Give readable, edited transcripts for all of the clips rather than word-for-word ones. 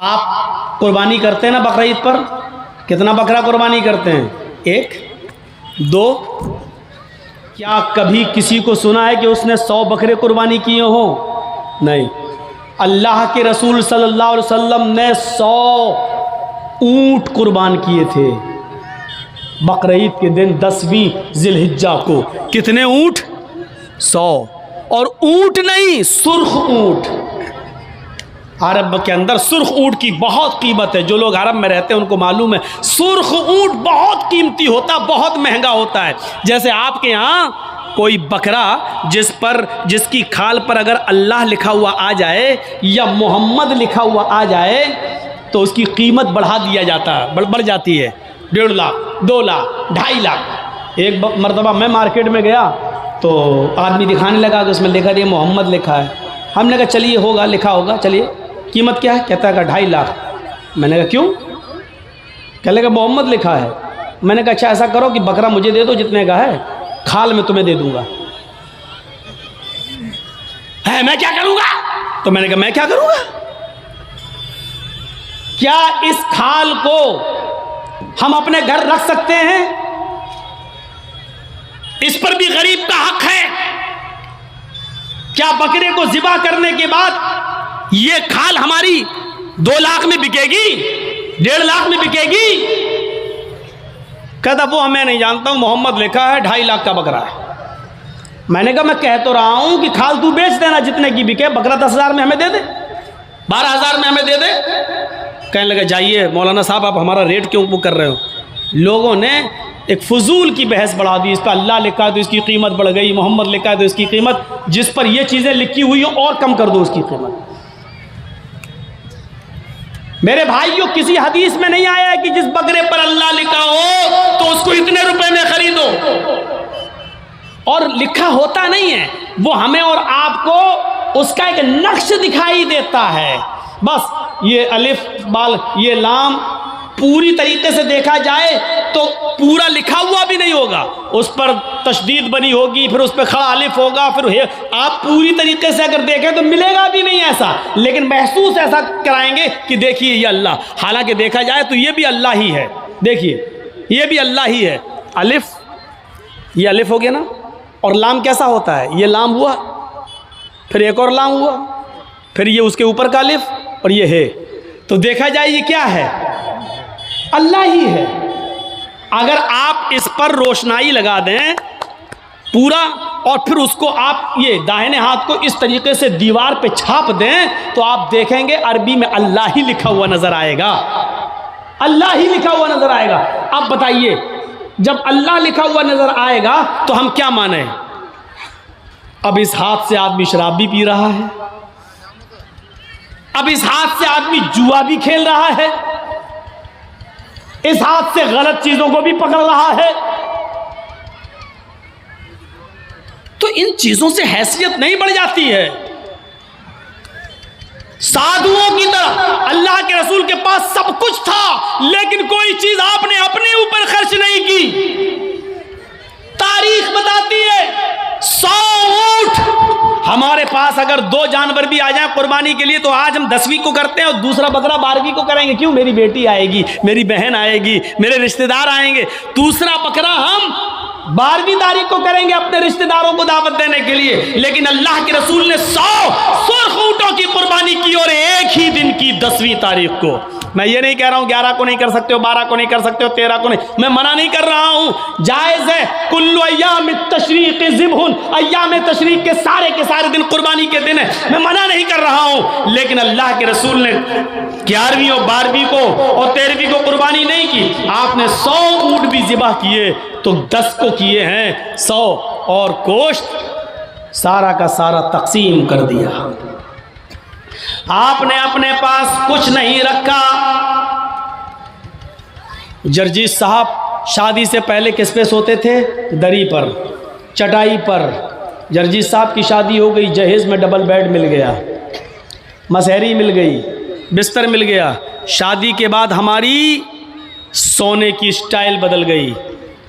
آپ قربانی کرتے ہیں نا بقرعید پر؟ کتنا بکرا قربانی کرتے ہیں؟ 1 2؟ کیا کبھی کسی کو سنا ہے کہ اس نے 100 بکرے قربانی کیے ہوں؟ نہیں۔ اللہ کے رسول صلی اللہ علیہ وسلم نے 100 اونٹ قربان کیے تھے بقرعید کے دن 10ویں ذی الحجہ کو۔ کتنے اونٹ؟ 100۔ اور اونٹ نہیں، سرخ اونٹ۔ عرب کے اندر سرخ اونٹ کی بہت قیمت ہے، جو لوگ عرب میں رہتے ہیں ان کو معلوم ہے سرخ اونٹ بہت قیمتی ہوتا، بہت مہنگا ہوتا ہے۔ جیسے آپ کے ہاں کوئی بکرا جس کی کھال پر اگر اللہ لکھا ہوا آ جائے یا محمد لکھا ہوا آ جائے تو اس کی قیمت بڑھا دیا جاتا ہے، بڑھ جاتی ہے۔ 1.5 لاکھ 2 لاکھ 2.5 لاکھ۔ ایک مرتبہ میں مارکیٹ میں گیا تو آدمی دکھانے لگا کہ اس میں لکھا دیا محمد لکھا ہے۔ ہم نے کہا چلیے ہوگا، لکھا ہوگا، چلیے قیمت کیا ہے؟ کہتا ہے کہ 2.5 لاکھ۔ میں نے کہا کیوں؟ کہنے لگا محمد لکھا ہے۔ میں نے کہا اچھا ایسا کرو کہ بکرا مجھے دے دو جتنے کا ہے، کھال میں تمہیں دے دوں گا۔ ہے میں کیا کروں گا؟ تو میں نے کہا میں کیا کروں گا؟ کیا اس کھال کو ہم اپنے گھر رکھ سکتے ہیں؟ اس پر بھی غریب کا حق ہے۔ کیا بکرے کو ذبح کرنے کے بعد یہ کھال ہماری 2 لاکھ میں بکے گی، 1.5 لاکھ میں بکے گی؟ کہتا وہ میں نہیں جانتا ہوں، محمد لکھا ہے 2.5 لاکھ کا بکرا ہے۔ میں نے کہا میں کہہ تو رہا ہوں کہ کھال تو بیچ دینا جتنے کی بکے، بکرا 10,000 میں ہمیں دے دے، 12,000 میں ہمیں دے دے۔ کہنے لگا جائیے مولانا صاحب آپ ہمارا ریٹ کیوں کر رہے ہو؟ لوگوں نے ایک فضول کی بحث بڑھا دی، اس پہ اللہ لکھا ہے تو اس کی قیمت بڑھ گئی، محمد لکھا ہے تو اس کی قیمت، جس پر یہ چیزیں لکھی ہوئی ہوں اور کم کر دو اس کی قیمت۔ میرے بھائیوں کسی حدیث میں نہیں آیا ہے کہ جس بکرے پر اللہ لکھا ہو تو اس کو اتنے روپے میں خریدو، اور لکھا ہوتا نہیں ہے، وہ ہمیں اور آپ کو اس کا ایک نقش دکھائی دیتا ہے۔ بس یہ الف بال یہ لام پوری طریقے سے دیکھا جائے تو پورا لکھا ہوا بھی نہیں ہوگا، اس پر تشدید بنی ہوگی، پھر اس پہ کھڑا الف ہوگا، پھر آپ پوری طریقے سے اگر دیکھیں تو ملے گا بھی نہیں ایسا، لیکن محسوس ایسا کرائیں گے کہ دیکھیے یہ اللہ، حالانکہ دیکھا جائے تو یہ بھی اللہ ہی ہے۔ دیکھیے یہ بھی اللہ ہی ہے۔ الف، یہ الف ہو گیا نا، اور لام کیسا ہوتا ہے؟ یہ لام ہوا، پھر ایک اور لام ہوا، پھر یہ اس کے اوپر کا الف، اور یہ ہے۔ تو دیکھا جائے یہ کیا ہے؟ اللہ ہی ہے۔ اگر آپ اس پر روشنائی لگا دیں پورا، اور پھر اس کو آپ یہ داہنے ہاتھ کو اس طریقے سے دیوار پہ چھاپ دیں تو آپ دیکھیں گے عربی میں اللہ ہی لکھا ہوا نظر آئے گا، اللہ ہی لکھا ہوا نظر آئے گا۔ اب بتائیے جب اللہ لکھا ہوا نظر آئے گا تو ہم کیا مانیں؟ اب اس ہاتھ سے آدمی شراب بھی پی رہا ہے، اب اس ہاتھ سے آدمی جوا بھی کھیل رہا ہے، اس ہاتھ سے غلط چیزوں کو بھی پکڑ رہا ہے، تو ان چیزوں سے حیثیت نہیں بڑھ جاتی ہے؟ سادھوؤں کی طرح اللہ کے رسول کے پاس سب کچھ تھا، لیکن کوئی چیز آپ نے اپنے اوپر خرچ نہیں کی۔ تاریخ بتاتی ہے 100 اونٹ، ہمارے پاس اگر 2 جانور بھی آ جائیں قربانی کے لیے تو آج ہم 10ویں کو کرتے ہیں اور دوسرا بکرا 12ویں کو کریں گے۔ کیوں؟ میری بیٹی آئے گی، میری بہن آئے گی، میرے رشتہ دار آئیں گے، دوسرا بکرا ہم 12ویں تاریخ کو کریں گے اپنے رشتہ داروں کو دعوت دینے کے لیے۔ لیکن اللہ کے رسول نے 100 سرخ اونٹوں کی قربانی کی، اور ایک ہی دن کی 10ویں تاریخ کو۔ میں یہ نہیں کہہ رہا ہوں 11 کو نہیں کر سکتے ہو، 12 کو نہیں کر سکتے ہو، 13 کو نہیں، میں منع نہیں کر رہا ہوں، جائز ہے۔ کل ایام التشریق ذبح، ایام تشریق کے سارے دن قربانی کے دن ہے، میں منع نہیں کر رہا ہوں، لیکن اللہ کے رسول نے 11ویں اور 12ویں کو اور 13ویں کو قربانی نہیں کی۔ آپ نے 100 اونٹ بھی ذبح کیے تو 10 کو کیے ہیں 100، اور گوشت سارا کا سارا تقسیم کر دیا۔ آپ نے اپنے پاس کچھ نہیں رکھا۔ جرجیت صاحب شادی سے پہلے کس پہ سوتے تھے؟ دری پر، چٹائی پر۔ جرجیت صاحب کی شادی ہو گئی، جہیز میں ڈبل بیڈ مل گیا، مسہری مل گئی، بستر مل گیا۔ شادی کے بعد ہماری سونے کی سٹائل بدل گئی،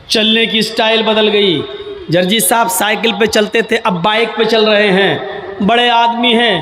چلنے کی سٹائل بدل گئی۔ جرجیت صاحب سائیکل پہ چلتے تھے، اب بائک پہ چل رہے ہیں، بڑے آدمی ہیں،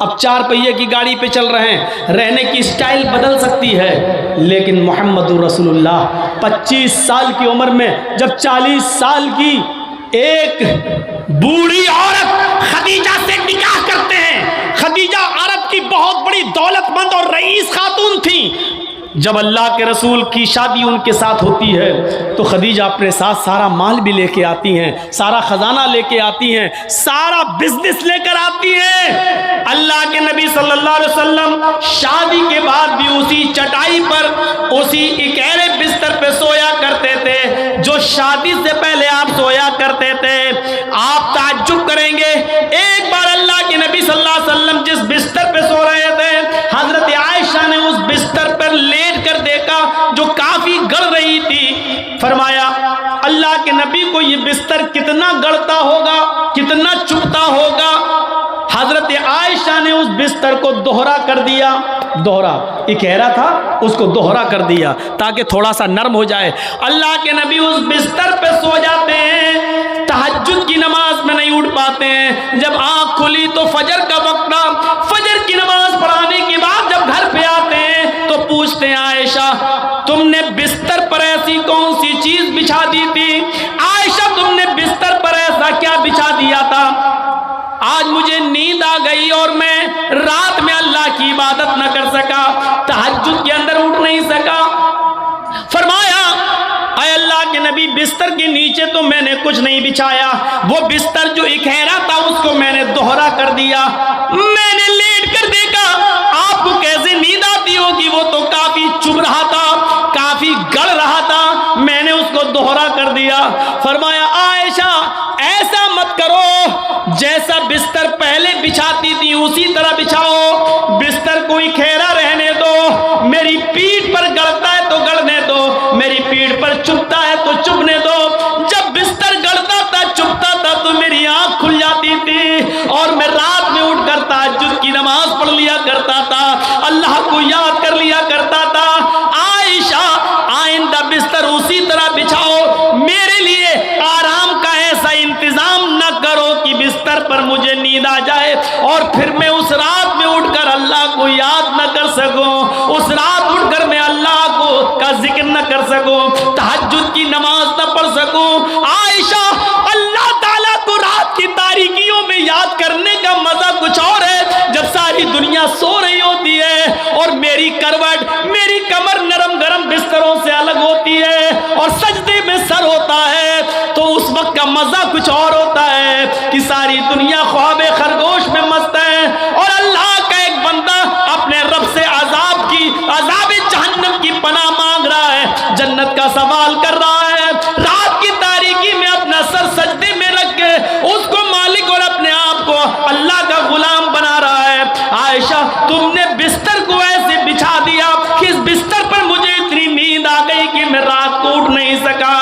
اب 4 پہیے کی گاڑی پہ چل رہے ہیں، رہنے کی سٹائل بدل سکتی ہے، لیکن محمد رسول اللہ 25 سال کی عمر میں جب 40 سال کی ایک بوڑھی عورت خدیجہ سے نکاح کرتے ہیں، خدیجہ عرب کی بہت بڑی دولت مند اور رئیس خاتون تھیں، جب اللہ کے رسول کی شادی ان کے ساتھ ہوتی ہے تو خدیجہ اپنے ساتھ سارا مال بھی لے کے آتی ہیں، سارا خزانہ لے کے آتی ہیں، سارا بزنس لے کر آتی ہیں۔ اللہ کے نبی صلی اللہ علیہ وسلم شادی کے بعد بھی اسی چٹائی پر، اسی اکیلے بستر پہ سویا کرتے تھے جو شادی سے پہلے آپ سویا کرتے تھے۔ آپ تعجب کریں گے، ایک بار اللہ کے نبی صلی اللہ علیہ وسلم جس بستر پہ سو رہے تھے، حضرت عائشہ نے اس بستر پر لیٹ کر دیکھا جو کافی گڑ رہی تھی، فرمایا اللہ کے نبی کو یہ بستر کتنا گڑتا ہوگا، کتنا چبھتا ہوگا۔ حضرت عائشہ نے اس بستر کو دوہرا کر دیا، دوہرا اکہرا تھا اس کو دوہرا کر دیا تاکہ تھوڑا سا نرم ہو جائے۔ اللہ کے نبی اس بستر پہ سو جاتے ہیں، تہجد کی نماز میں نہیں اٹھ پاتے ہیں، جب آنکھ کھلی تو فجر کا وقت تھا، فجر کی نماز پڑھانے کے بعد جب گھر پہ آتے ہیں تو پوچھتے ہیں عائشہ تم نے بستر پر ایسی کون سی چیز بچھا دی تھی؟ عائشہ تم نے بستر پر ایسا کیا بچھا دیا تھا؟ آج مجھے نیند آ گئی اور میں رات میں اللہ کی عبادت نہ کر سکا، تہجد کے اندر اٹھ نہیں سکا۔ فرمایا اے اللہ کے نبی بستر کے نیچے تو میں نے کچھ نہیں بچھایا، وہ بستر جو اکہرا تھا اس کو میں نے دوہرا کر دیا، میں نے لیٹ کر دیکھا آپ کو کیسے نیند آتی ہوگی، وہ تو کافی چبھ رہا تھا، کافی گڑ رہا تھا، میں نے اس کو دوہرا کر دیا۔ فرمایا عائشہ ایسا مت کرو، جیسا بستر پہلے بچھاتی تھی اسی طرح بچھاؤ، بستر کو اکہرا رہنے دو، میری پیٹھ پر گڑتا ہے تو گڑنے دو، میری پیٹھ پر چبھتا ہے تو چبھنے دو۔ جب بستر گڑتا تھا چبھتا تھا تو میری آنکھ کھل جاتی تھی اور میں رات میں اٹھ کر تہجد کی نماز پڑھ لیا کرتا تھا، اللہ کو یاد کر لیا کرتا تھا۔ عائشہ آئندہ بستر اسی طرح بچھاؤ، میرے لیے آرام کا ایسا انتظام نہ کرو کہ بستر پر مجھے نیند آ جائے اور پھر میں اس رات میں اٹھ کر اللہ کو یاد نہ کر سکوں، اس رات اٹھ کر میں اللہ کو کا ذکر نہ کر سکوں، تہجد کی نماز نہ پڑھ سکوں۔ عائشہ اللہ تعالیٰ کو رات کی تاریکیوں میں یاد کرنے کا مزہ کچھ اور ہے، جب ساری دنیا سو رہی ہوتی ہے اور میری کروٹ، میری کمر نرم گرم بستروں سے الگ ہوتی ہے اور سجدے میں سر ہوتا ہے، تو اس وقت کا مزہ کچھ اور ہوتا ہے کہ ساری دنیا خواب خرگوش میں مست ہے اور اللہ کا ایک بندہ اپنے رب سے عذاب جہنم کی پناہ مانگ رہا ہے، جنت کا سوال کر رہا ہے، رات کی تاریکی میں اپنا سر سجدے میں رکھ کے اس کو مالک اور اپنے آپ کو اللہ کا غلام بنا رہا ہے۔ عائشہ تم نے بستر کو ایسے بچھا دیا کہ اس بستر پر مجھے اتنی نیند آ گئی کہ میں رات کو اٹھ نہیں سکا۔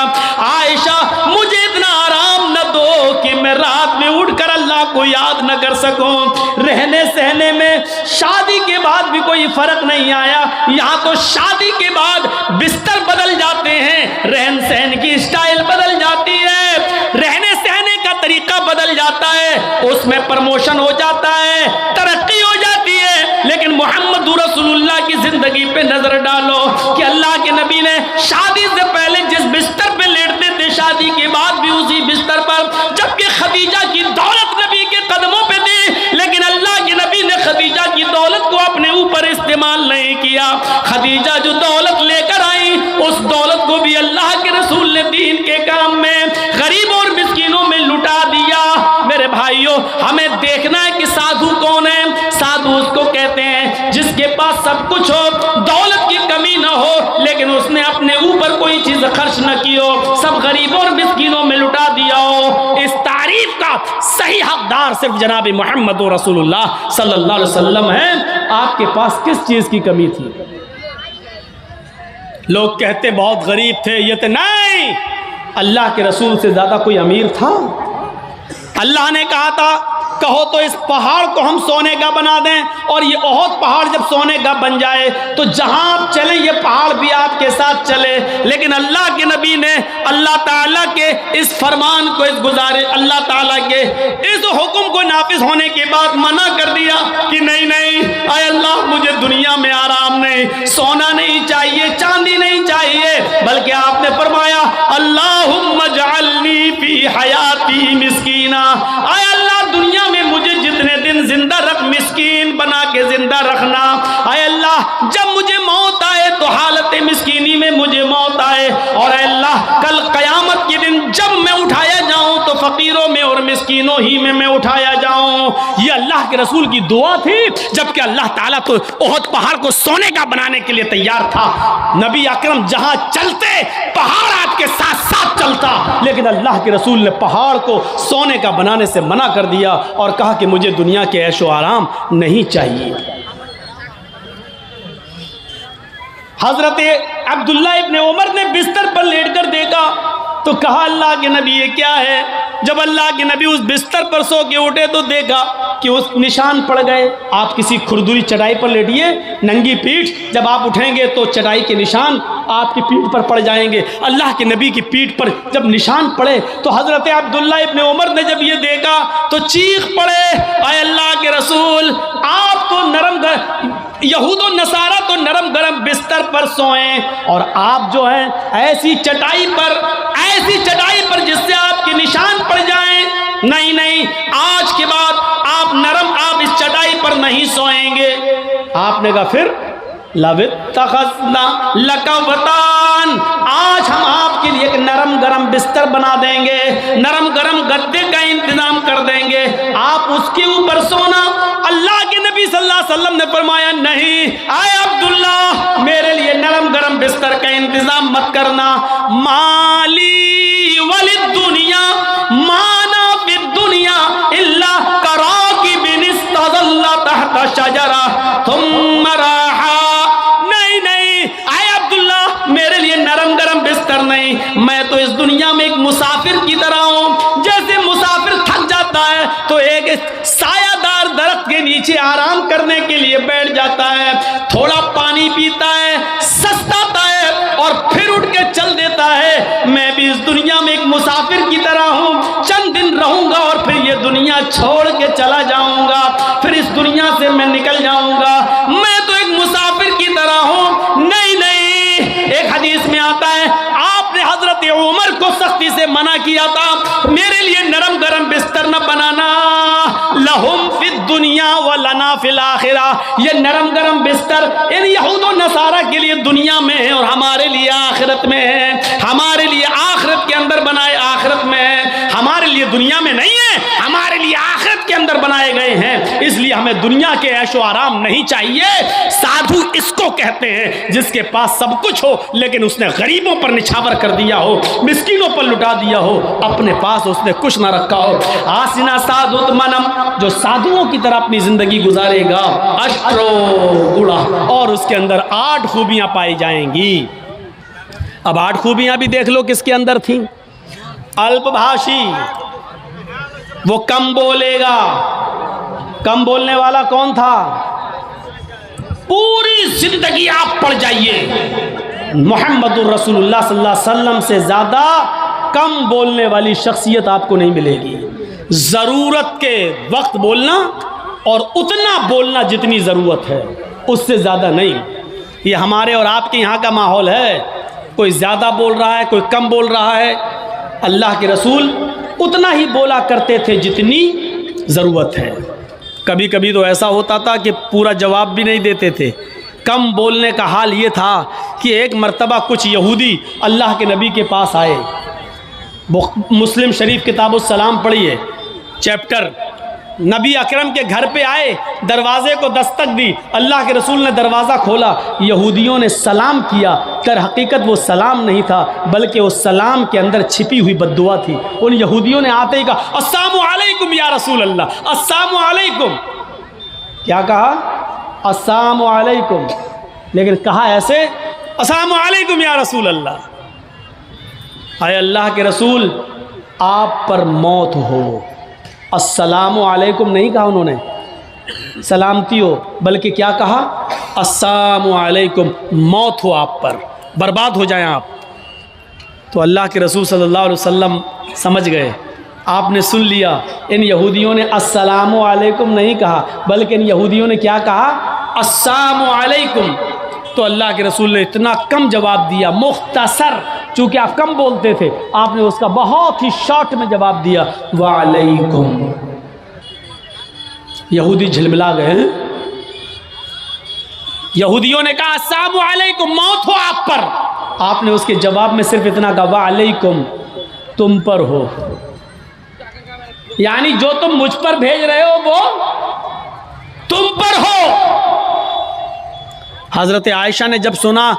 عائشہ مجھے اتنا آرام نہ دو کہ میں رات میں اٹھ کر اللہ کو یاد نہ کر سکوں۔ رہنے سہنے میں شادی کے بعد بھی کوئی فرق نہیں آیا، یہاں تو شادی کے بعد بستر بدل جاتے ہیں، رہن سہن کی سٹائل بدل جاتی ہے، رہنے سہنے کا طریقہ بدل جاتا ہے، اس میں پروموشن ہو جاتا ہے، ترقی ہو جاتی ہے، لیکن محمد رسول اللہ کی زندگی پہ نظر ڈالو کہ اللہ کے نبی نے شادی سے پہلے جس بستر پہ لیٹتے تھے شادی کے بعد بھی اسی بستر پر، جبکہ خدیجہ کی دولت نبی کے قدموں پہ تھی، لیکن اللہ کے نبی نے خدیجہ کی دولت کو اپنے اوپر استعمال نہیں کیا۔ خدیجہ جو دولت لے کر آئی اس دولت کو بھی اللہ کے رسول نے دین کے کام میں غریبوں اور مسکینوں میں لٹا دیا۔ میرے بھائیوں ہمیں دیکھنا ہے کہ سادھو کون ہے۔ سادھو اس کو کہتے ہیں جس کے پاس سب کچھ ہو، دولت کی کمی نہ ہو، لیکن اس نے اپنے اوپر کوئی چیز خرچ نہ کی ہو، سب غریبوں اور مسکینوں میں لٹا دیا ہو۔ اس تعریف کا صحیح حقدار صرف جناب محمد رسول اللہ صلی اللہ علیہ وسلم ہے۔ آپ کے پاس کس چیز کی کمی تھی؟ لوگ کہتے بہت غریب تھے، یہ تھے، نہیں، اللہ کے رسول سے زیادہ کوئی امیر تھا؟ اللہ نے کہا تھا کہو تو اس پہاڑ کو ہم سونے کا بنا دیں، اور یہ احد پہاڑ جب سونے کا بن جائے تو جہاں آپ چلیں یہ پہاڑ بھی آپ کے ساتھ چلے۔ لیکن اللہ کے نبی نے اللہ تعالیٰ کے اس فرمان کو، اس گزارش، اللہ تعالیٰ کے اس حکم کو نافذ ہونے کے بعد منع کر دیا کہ نہیں نہیں، اے اللہ مجھے دنیا میں آرام نہیں، سونا نہیں چاہیے، چاندی نہیں چاہیے، بلکہ آپ نے فرمایا اللہم اجعلنی فی حیاتی مسکینا، اے اللہ دنیا میں مجھے جتنے دن زندہ رکھ، مسکین بنا کے زندہ رکھنا۔ اے اللہ جب مجھے موت آئے تو حالت مسکینی میں مجھے موت آئے، اور اے اللہ کل قیامت کے دن جب میں اٹھایا جاؤں تو فقیروں میں اور مسکینوں ہی میں اٹھایا جاؤں۔ یہ اللہ کے رسول کی دعا تھی، جبکہ اللہ تعالیٰ تو احد پہاڑ کو سونے کا بنانے کے لیے تیار تھا۔ نبی اکرم جہاں چلتے پہاڑ آپ کے ساتھ ساتھ چلتا، لیکن اللہ کے رسول نے پہاڑ کو سونے کا بنانے سے منع کر دیا اور کہا کہ مجھے دنیا کے عیش و آرام نہیں چاہیے۔ حضرت عبداللہ ابن عمر نے بستر پر لیٹ کر دیکھا تو کہا اللہ کے نبی یہ کیا ہے؟ جب اللہ کے نبی اس بستر پر سو کے اٹھے تو دیکھا کہ اس نشان پڑ گئے۔ آپ کسی کھردری چٹائی پر لیٹیے، ننگی پیٹھ، جب آپ اٹھیں گے تو چٹائی کے نشان آپ کی پیٹھ پر پڑ جائیں گے۔ اللہ کے نبی کی پیٹھ پر جب نشان پڑے تو حضرت عبداللہ ابن عمر نے جب یہ دیکھا تو چیخ پڑے، اے اللہ کے رسول آپ تو یہود و نصارہ تو نرم گرم بستر پر سوئیں، اور آپ جو ہیں ایسی چٹائی پر جس سے آپ کے نشان پڑ جائیں، نہیں نہیں، آج کے بعد آپ اس چٹائی پر نہیں سوئیں گے۔ آپ نے کہا پھر لَوِتَّخَذْنَا لَكَ وَطَانًا، آج ہم آپ کے لیے ایک نرم گرم بستر بنا دیں گے، نرم گرم گدے کا انتظام کر دیں گے، آپ اس کے اوپر سونا۔ اللہ کے نبی صلی اللہ علیہ وسلم نے فرمایا نہیں، اے عبداللہ میرے لیے نرم گرم بستر کا انتظام مت کرنا۔ مالی وللدنیا مانا فی الدنیا الا کراکب استظل تحت شجرہ ثم راحا، میرے لیے نرم گرم بستر نہیں، میں تو اس دنیا میں ایک مسافر کی طرح ہوں۔ جیسے مسافر تھک جاتا ہے تو ایک سایہ دار درخت کے نیچے آرام کرنے کے لیے بیٹھ جاتا ہے، تھوڑا پانی پیتا ہے، سستاتا ہے اور پھر اٹھ کے چل دیتا ہے۔ میں بھی اس دنیا میں ایک مسافر کی طرح ہوں، چند دن رہوں گا اور پھر یہ دنیا چھوڑ کے چلا جاؤں گا، پھر اس دنیا سے میں نکل جاؤں گا۔ میں تو ایک مسافر کی طرح ہوں۔ نہیں نہیں، ایک حدیث میں آتا ہے آپ نے حضرت عمر کو سختی سے منع کیا تھا میرے لیے نرم گرم بستر نہ بنانا، لہم فی الدنیا ولنا فی الآخرہ، یہ نرم گرم بستر ان یہود و نصارہ کے لیے دنیا میں ہے اور ہمارے لیے آخرت میں ہے، ہمارے لیے آخرت کے اندر بنائے آخرت میں ہے، ہمارے لیے دنیا میں نہیں ہے، ہمارے لیے آخرت کے اندر بنائے گئے ہیں۔ اس لیے ہمیں دنیا کے عیش و آرام نہیں چاہیے۔ سادھو اس کو کہتے ہیں جس کے پاس سب کچھ ہو لیکن اس نے غریبوں پر نچھاور کر دیا ہو، مسکینوں پر لٹا دیا ہو، اپنے پاس اس نے کچھ نہ رکھا ہو۔ آسنا سادھوت منم، جو سادھوؤں کی طرح اپنی زندگی گزارے گا، اشٹرو گڑا، اور اس کے اندر 8 خوبیاں پائی جائیں گی۔ اب 8 خوبیاں بھی دیکھ لو کس کے اندر تھیں۔ الپ بھاشی، وہ کم بولے گا۔ کم بولنے والا کون تھا؟ پوری زندگی آپ پڑھ جائیے، محمد الرسول اللہ صلی اللہ علیہ وسلم سے زیادہ کم بولنے والی شخصیت آپ کو نہیں ملے گی۔ ضرورت کے وقت بولنا اور اتنا بولنا جتنی ضرورت ہے، اس سے زیادہ نہیں۔ یہ ہمارے اور آپ کے یہاں کا ماحول ہے، کوئی زیادہ بول رہا ہے، کوئی کم بول رہا ہے۔ اللہ کے رسول اتنا ہی بولا کرتے تھے جتنی ضرورت ہے۔ کبھی کبھی تو ایسا ہوتا تھا کہ پورا جواب بھی نہیں دیتے تھے۔ کم بولنے کا حال یہ تھا کہ ایک مرتبہ کچھ یہودی اللہ کے نبی کے پاس آئے۔ مسلم شریف کتاب السلام پڑھیے، چیپٹر۔ نبی اکرم کے گھر پہ آئے، دروازے کو دستک دی، اللہ کے رسول نے دروازہ کھولا، یہودیوں نے سلام کیا۔ در حقیقت وہ سلام نہیں تھا بلکہ اس سلام کے اندر چھپی ہوئی بد دعا تھی۔ ان یہودیوں نے آتے ہی کہا السلام علیکم یا رسول اللہ، السلام علیکم۔ کیا کہا؟ السلام علیکم، لیکن کہا ایسے السلام علیکم یا رسول اللہ۔ اے اللہ کے رسول، آپ پر موت ہو، السلام علیکم نہیں کہا انہوں نے سلامتی ہو، بلکہ کیا کہا؟ السلام علیکم، موت ہو آپ پر، برباد ہو جائیں آپ۔ تو اللہ کے رسول صلی اللہ علیہ وسلم سمجھ گئے، آپ نے سن لیا، ان یہودیوں نے السلام علیکم نہیں کہا بلکہ ان یہودیوں نے کیا کہا؟ السلام علیکم۔ تو اللہ کے رسول نے اتنا کم جواب دیا، مختصر، چونکہ آپ کم بولتے تھے، آپ نے اس کا بہت ہی شارٹ میں جواب دیا، وعلیکم۔ یہودی جھلملا گئے، یہودیوں نے کہا السلام علیکم، موت ہو آپ پر، آپ نے اس کے جواب میں صرف اتنا کہا وعلیکم، تم پر ہو، یعنی جو تم مجھ پر بھیج رہے ہو وہ تم پر ہو۔ حضرت عائشہ نے جب سنا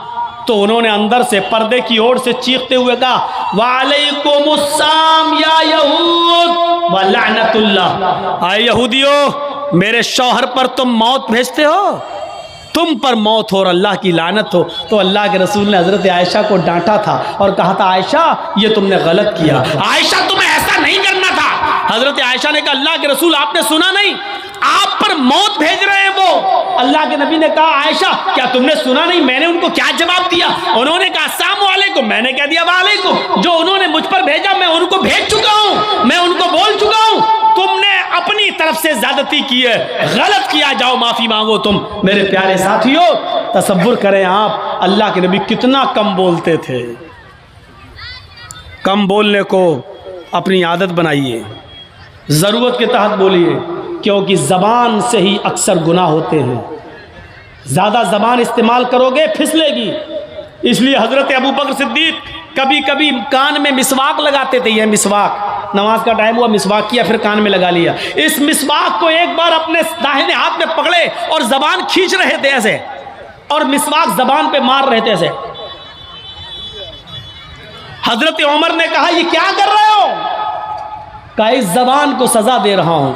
تو انہوں نے اندر سے پردے کی اوٹ سے چیختے ہوئے کہا وعلیکم السلام یا یہود ولعنت اللہ، اے یہودیو میرے شوہر پر تم موت بھیجتے ہو، تم پر موت ہو اور اللہ کی لعنت ہو۔ تو اللہ کے رسول نے حضرت عائشہ کو ڈانٹا تھا اور کہا تھا عائشہ یہ تم نے غلط کیا، عائشہ تمہیں ایسا نہیں کرنا تھا۔ حضرت عائشہ نے کہا اللہ کے رسول آپ نے سنا نہیں، آپ پر موت بھیج رہے ہیں وہ۔ اللہ کے نبی نے کہا عائشہ کیا تم نے سنا نہیں میں نے ان کو کیا جواب دیا؟ انہوں نے کہا السلام علیکم، میں نے کہہ دیا وعلیکم، جو انہوں نے مجھ پر بھیجا میں ان کو بھیج چکا ہوں، میں ان کو بول چکا ہوں، تم نے اپنی طرف سے زیادتی کی ہے، غلط کیا، جاؤ معافی مانگو تم۔ میرے پیارے ساتھیو تصور کریں آپ اللہ کے نبی کتنا کم بولتے تھے، کم بولنے کو اپنی عادت بنائیے، ضرورت کے تحت بولیے، کیونکہ زبان سے ہی اکثر گناہ ہوتے ہیں، زیادہ زبان استعمال کرو گے پھسلے گی۔ اس لیے حضرت ابو بکر صدیق کبھی کبھی کان میں مسواک لگاتے تھے، یہ مسواک، نماز کا ٹائم ہوا مسواک کیا پھر کان میں لگا لیا۔ اس مسواک کو ایک بار اپنے داہنے ہاتھ میں پکڑے اور زبان کھینچ رہے تھے ایسے، اور مسواک زبان پہ مار رہے تھے ایسے۔ حضرت عمر نے کہا یہ کیا کر رہے ہو؟ کہا اس زبان کو سزا دے رہا ہوں۔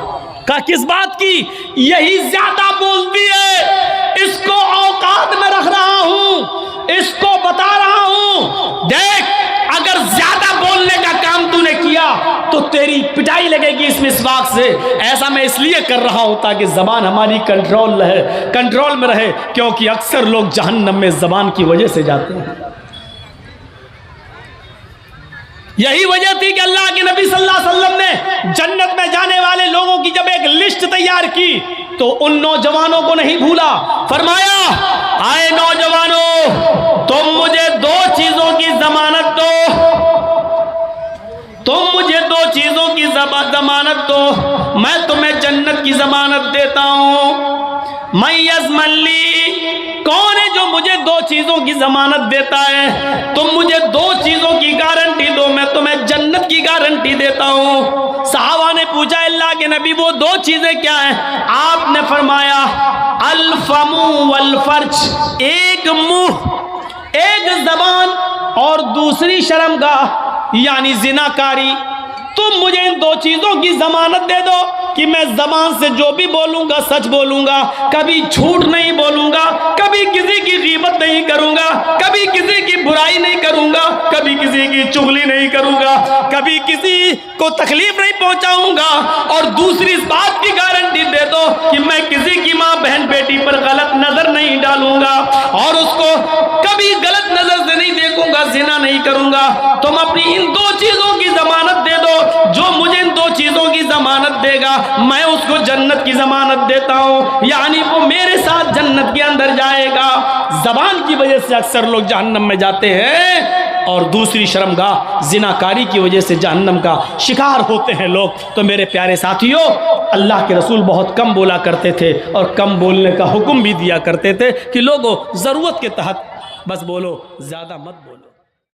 کہا کس بات کی؟ یہی زیادہ بولتی ہے، اس کو اوقات میں رکھ رہا ہوں، اس کو بتا رہا ہوں دیکھ اگر زیادہ بولنے کا کام تو نے کیا تو تیری پٹائی لگے گی اس مسواک سے۔ ایسا میں اس لیے کر رہا ہوں تاکہ زبان ہماری کنٹرول میں رہے، کیونکہ اکثر لوگ جہنم میں زبان کی وجہ سے جاتے ہیں۔ یہی وجہ تھی کہ اللہ کے نبی صلی اللہ علیہ وسلم نے جنت میں جانے والے لوگوں کی جب ایک لسٹ تیار کی تو ان نوجوانوں کو نہیں بھولا، فرمایا آئے نوجوانوں تم مجھے دو چیزوں کی ضمانت دو، تم مجھے دو چیزوں کی ضمانت دو، میں تمہیں جنت کی ضمانت دیتا ہوں۔ من یضمن لی، کون ہے جو مجھے دو چیزوں کی ضمانت دیتا ہے؟ تم مجھے دو چیزوں کی گارنٹی دو، میں تمہیں جنت کی گارنٹی دیتا ہوں۔ صحابہ نے پوچھا اللہ کے نبی وہ دو چیزیں کیا ہیں؟ آپ نے فرمایا الفم والفرج، ایک منہ، ایک زبان، اور دوسری شرمگاہ یعنی زناکاری۔ تم مجھے ان دو چیزوں کی ضمانت دے دو کہ میں زبان سے جو بھی بولوں گا سچ بولوں گا، کبھی جھوٹ نہیں بولوں گا، کبھی کسی کی غیبت نہیں کروں گا، کبھی کسی کی برائی نہیں کروں گا، کبھی کسی کی چغلی نہیں کروں گا، کبھی کسی کو تکلیف نہیں پہنچاؤں گا، اور دوسری اس بات کی گارنٹی دے دو کہ میں کسی کی ماں بہن بیٹی پر غلط نظر نہیں ڈالوں گا اور اس کو کبھی غلط نظر سے نہیں دیکھوں گا، زنا نہیں کروں گا۔ تم اپنی ان دو چیزوں کی ضمانت دے دو، جو مجھے ان دو چیزوں کی ضمانت دے گا میں اس کو جنت کی ضمانت دیتا ہوں، یعنی وہ میرے ساتھ جنت کے اندر جائے گا۔ زبان کی وجہ سے اکثر لوگ جہنم میں جاتے ہیں، اور دوسری شرمگاہ زناکاری کی وجہ سے جہنم کا شکار ہوتے ہیں لوگ۔ تو میرے پیارے ساتھیو اللہ کے رسول بہت کم بولا کرتے تھے، اور کم بولنے کا حکم بھی دیا کرتے تھے کہ لوگوں ضرورت کے تحت بس بولو، زیادہ مت بولو۔